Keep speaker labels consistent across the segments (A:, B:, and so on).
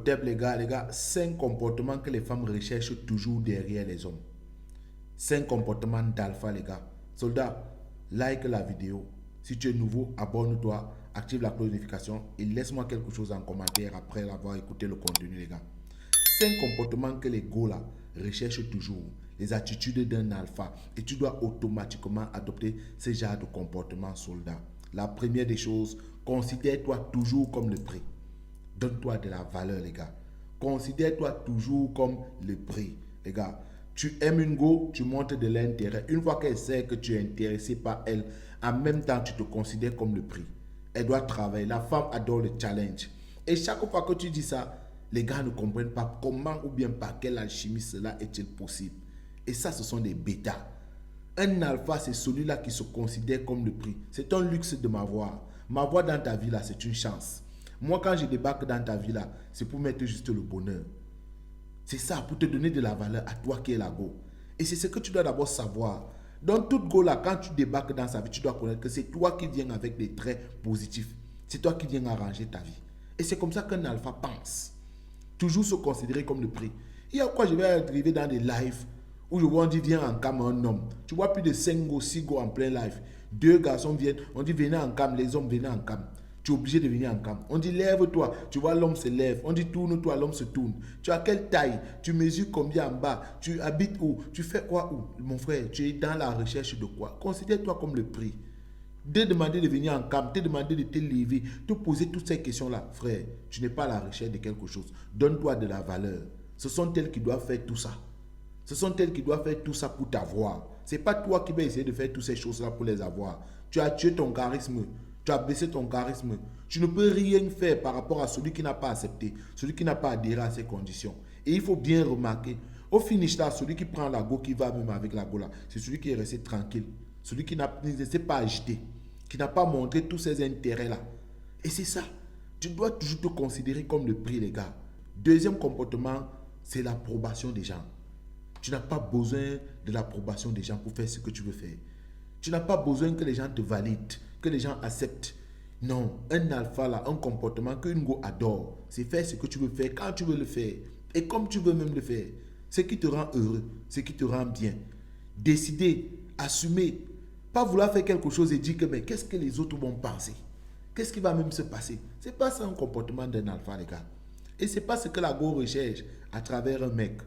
A: Les gars, 5 comportements que les femmes recherchent toujours derrière les hommes. 5 comportements d'alpha, les gars. Soldats, like la vidéo. Si tu es nouveau, abonne-toi, active la cloche de notification et laisse-moi quelque chose en commentaire après avoir écouté le contenu, les gars. 5 comportements que les Golas recherchent toujours. Les attitudes d'un alpha. Et tu dois automatiquement adopter ce genre de comportement, soldat. La première des choses, considère-toi toujours comme le prix. Donne-toi de la valeur, les gars. Considère-toi toujours comme le prix, les gars. Tu aimes une go, tu montres de l'intérêt. Une fois qu'elle sait que tu es intéressé par elle, en même temps, tu te considères comme le prix. Elle doit travailler. La femme adore le challenge. Et chaque fois que tu dis ça, les gars ne comprennent pas comment ou bien par quelle alchimie cela est-il possible. Et ça, ce sont des bêtas. Un alpha, c'est celui-là qui se considère comme le prix. C'est un luxe de m'avoir. M'avoir dans ta vie, là, c'est une chance. Moi, quand je débarque dans ta vie, là, c'est pour mettre juste le bonheur. C'est ça, pour te donner de la valeur à toi qui es la go. Et c'est ce que tu dois d'abord savoir. Dans toute go, là, quand tu débarques dans sa vie, tu dois connaître que c'est toi qui viens avec des traits positifs. C'est toi qui viens arranger ta vie. Et c'est comme ça qu'un alpha pense. Toujours se considérer comme le prix. Il y a quoi, je vais arriver dans des lives où je vois, on dit viens en cam un homme. Tu vois plus de 5 go, 6 go en plein live. 2 garçons viennent, on dit venez en cam, les hommes venez en cam. Tu es obligé de venir en cam. On dit lève-toi, tu vois l'homme se lève. On dit tourne-toi, l'homme se tourne. Tu as quelle taille? Tu mesures combien en bas? Tu habites où? Tu fais quoi où? Mon frère, tu es dans la recherche de quoi? Considère-toi comme le prix. Te demander de venir en cam, te demander de te lever, te poser toutes ces questions-là, frère, tu n'es pas à la recherche de quelque chose. Donne-toi de la valeur. Ce sont elles qui doivent faire tout ça. Ce sont elles qui doivent faire tout ça pour t'avoir. Ce n'est pas toi qui vas essayer de faire toutes ces choses-là pour les avoir. Tu as tué ton charisme. Tu as baissé ton charisme. Tu ne peux rien faire par rapport à celui qui n'a pas accepté, celui qui n'a pas adhéré à ces conditions. Et il faut bien remarquer, au finish là, celui qui prend la go, qui va même avec la go là, c'est celui qui est resté tranquille. Celui qui ne s'est pas agité, qui n'a pas montré tous ses intérêts là. Et c'est ça. Tu dois toujours te considérer comme le prix, les gars. Deuxième comportement, c'est l'approbation des gens. Tu n'as pas besoin de l'approbation des gens pour faire ce que tu veux faire. Tu n'as pas besoin que les gens te valident, que les gens acceptent. Non, un alpha là, un comportement qu'une go adore, c'est faire ce que tu veux faire quand tu veux le faire et comme tu veux même le faire. Ce qui te rend heureux, ce qui te rend bien. Décider, assumer, pas vouloir faire quelque chose et dire que mais qu'est-ce que les autres vont penser? Qu'est-ce qui va même se passer? C'est pas ça un comportement d'un alpha, les gars. Et c'est pas ce que la go recherche à travers un mec.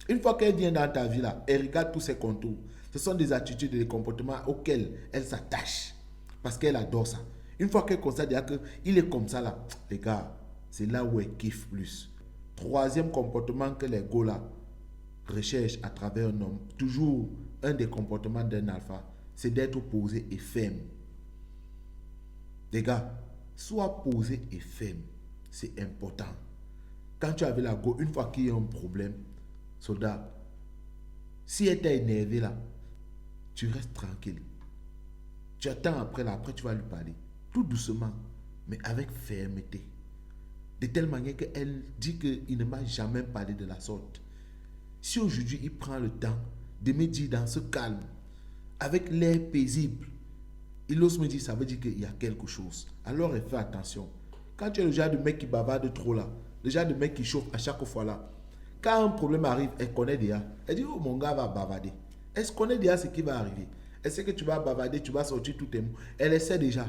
A: Une fois qu'elle vient dans ta vie là, elle regarde tous ses contours. Ce sont des attitudes et des comportements auxquels elle s'attache. Parce qu'elle adore ça. Une fois qu'elle constate déjà qu'il est comme ça là, les gars, c'est là où elle kiffe plus. Troisième comportement que les go là recherchent à travers un homme, toujours un des comportements d'un alpha, c'est d'être posé et ferme. Les gars, sois posé et ferme. C'est important. Quand tu avais la go, une fois qu'il y a un problème, soldat, si elle t'a énervé là, tu restes tranquille. Tu attends après là, après tu vas lui parler. Tout doucement, mais avec fermeté. De telle manière qu'elle dit qu'il ne m'a jamais parlé de la sorte. Si aujourd'hui il prend le temps de me dire dans ce calme, avec l'air paisible, il ose me dire, ça veut dire qu'il y a quelque chose. Alors elle fait attention. Quand tu es le genre de mec qui bavarde trop là, le genre de mec qui chauffe à chaque fois là, quand un problème arrive, elle connaît déjà. Elle dit, oh mon gars va bavarder. Elle connaît déjà ce qui va arriver. Elle sait que tu vas bavarder, tu vas sortir tous tes mots. Elle essaie déjà.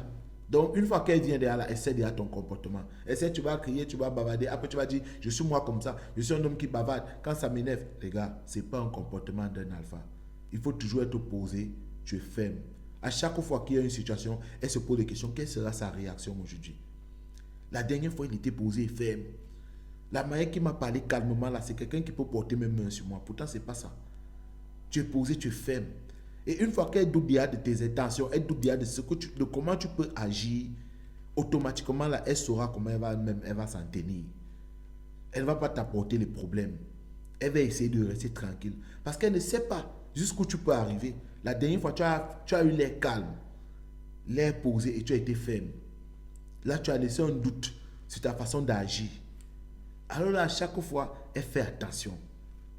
A: Donc, une fois qu'elle vient derrière là, elle sait déjà ton comportement. Elle sait que tu vas crier, tu vas bavarder. Après, tu vas dire, je suis moi comme ça. Je suis un homme qui bavarde. Quand ça m'énerve, les gars, ce n'est pas un comportement d'un alpha. Il faut toujours être posé, tu es ferme. À chaque fois qu'il y a une situation, elle se pose des questions. Quelle sera sa réaction aujourd'hui? La dernière fois, il était posé et ferme. La manière qui m'a parlé calmement là, c'est quelqu'un qui peut porter mes mains sur moi. Pourtant, ce n'est pas ça. Tu es posé, tu es ferme. Et une fois qu'elle doute déjà de tes intentions, elle doute déjà de comment tu peux agir, automatiquement là, elle saura comment elle va s'en tenir. Elle ne va pas t'apporter les problèmes. Elle va essayer de rester tranquille. Parce qu'elle ne sait pas jusqu'où tu peux arriver. La dernière fois, tu as eu l'air calme, l'air posé et tu as été ferme. Là, tu as laissé un doute sur ta façon d'agir. Alors là, à chaque fois, elle fait attention.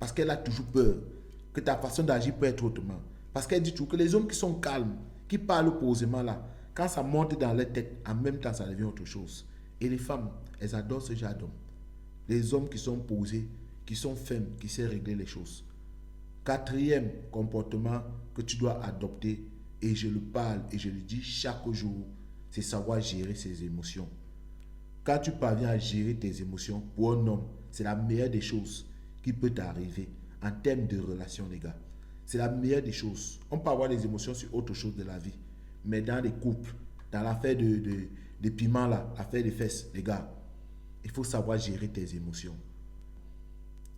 A: Parce qu'elle a toujours peur que ta façon d'agir peut être autrement. Parce qu'elle dit toujours que les hommes qui sont calmes, qui parlent posément là, quand ça monte dans leur tête, en même temps, ça devient autre chose. Et les femmes, elles adorent ce genre d'homme. Les hommes qui sont posés, qui sont fermes, qui savent régler les choses. Quatrième comportement que tu dois adopter, et je le parle et je le dis chaque jour, c'est savoir gérer ses émotions. Quand tu parviens à gérer tes émotions, pour un homme, c'est la meilleure des choses qui peut t'arriver en termes de relations, les gars. C'est la meilleure des choses. On peut avoir des émotions sur autre chose de la vie, mais dans les couples, dans l'affaire de piment là, l'affaire des fesses, les gars, il faut savoir gérer tes émotions.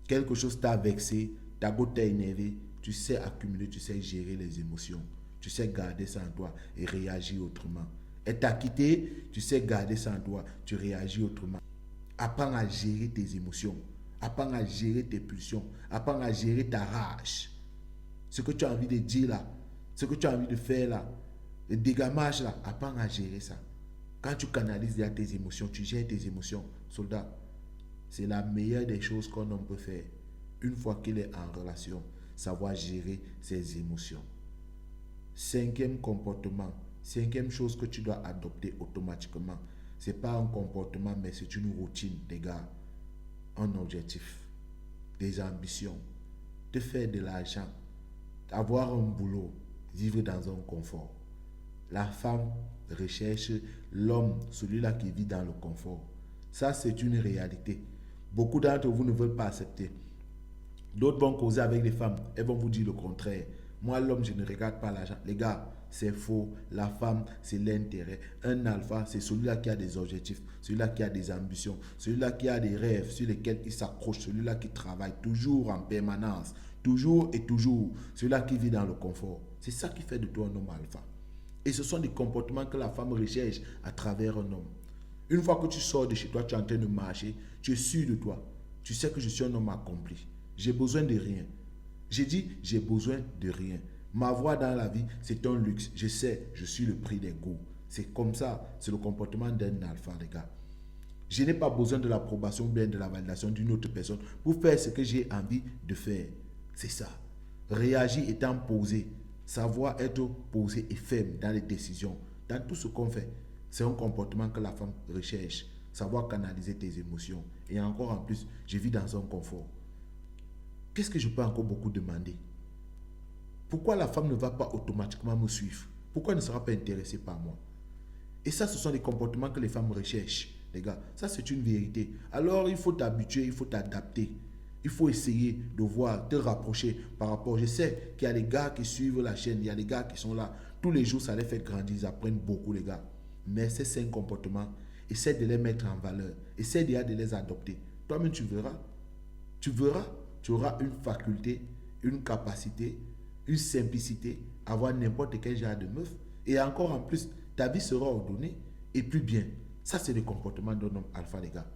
A: Quelque chose t'a vexé, ta goutte t'a énervé, tu sais accumuler, tu sais gérer les émotions. Tu sais garder ça en toi et réagir autrement. Elle t'a quitté, tu sais garder ça en toi, tu réagis autrement. Apprends à gérer tes émotions. Apprends à gérer tes pulsions. Apprends à gérer ta rage. Ce que tu as envie de dire là, ce que tu as envie de faire là, le dégamage là, apprends à gérer ça. Quand tu canalises tes émotions, tu gères tes émotions, soldat, c'est la meilleure des choses qu'un homme peut faire. Une fois qu'il est en relation, savoir gérer ses émotions. Cinquième comportement, cinquième chose que tu dois adopter automatiquement. Ce n'est pas un comportement, mais c'est une routine, les gars. Un objectif, des ambitions, te faire de l'argent, avoir un boulot, vivre dans un confort. La femme recherche l'homme, celui-là qui vit dans le confort. Ça, c'est une réalité. Beaucoup d'entre vous ne veulent pas accepter. D'autres vont causer avec les femmes. Elles vont vous dire le contraire. Moi, l'homme, je ne regarde pas l'argent. Les gars, c'est faux. La femme, c'est l'intérêt. Un alpha, c'est celui-là qui a des objectifs, celui-là qui a des ambitions, celui-là qui a des rêves sur lesquels il s'accroche, celui-là qui travaille toujours en permanence, toujours et toujours, celui-là qui vit dans le confort. C'est ça qui fait de toi un homme alpha. Et ce sont des comportements que la femme recherche à travers un homme. Une fois que tu sors de chez toi, tu es en train de marcher, tu es sûr de toi. Tu sais que je suis un homme accompli. J'ai besoin de rien. J'ai dit, j'ai besoin de rien. Ma voix dans la vie, c'est un luxe. Je sais, je suis le prix des goûts. C'est comme ça, c'est le comportement d'un alpha, les gars. Je n'ai pas besoin de l'approbation ou bien de la validation d'une autre personne pour faire ce que j'ai envie de faire. C'est ça. Réagir étant posé. Savoir être posé et ferme dans les décisions. Dans tout ce qu'on fait, c'est un comportement que la femme recherche. Savoir canaliser tes émotions. Et encore en plus, je vis dans un confort. Qu'est-ce que je peux encore beaucoup demander? Pourquoi la femme ne va pas automatiquement me suivre? Pourquoi elle ne sera pas intéressée par moi? Et ça, ce sont les comportements que les femmes recherchent, les gars. Ça, c'est une vérité. Alors, il faut t'habituer, il faut t'adapter. Il faut essayer de voir, te rapprocher par rapport. Je sais qu'il y a des gars qui suivent la chaîne, il y a des gars qui sont là. Tous les jours, ça les fait grandir, ils apprennent beaucoup, les gars. Mais ces 5 comportements, essaie de les mettre en valeur. Essaie déjà de les adopter. Toi-même, tu verras. Tu verras. Tu auras une faculté, une capacité, une simplicité à avoir n'importe quel genre de meuf. Et encore en plus, ta vie sera ordonnée et plus bien. Ça, c'est le comportement d'un homme alpha, les gars.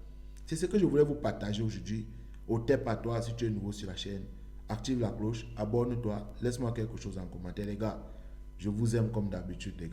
A: C'est ce que je voulais vous partager aujourd'hui. Au tep à toi, si tu es nouveau sur la chaîne, active la cloche, abonne-toi, laisse-moi quelque chose en commentaire, les gars. Je vous aime comme d'habitude, les gars.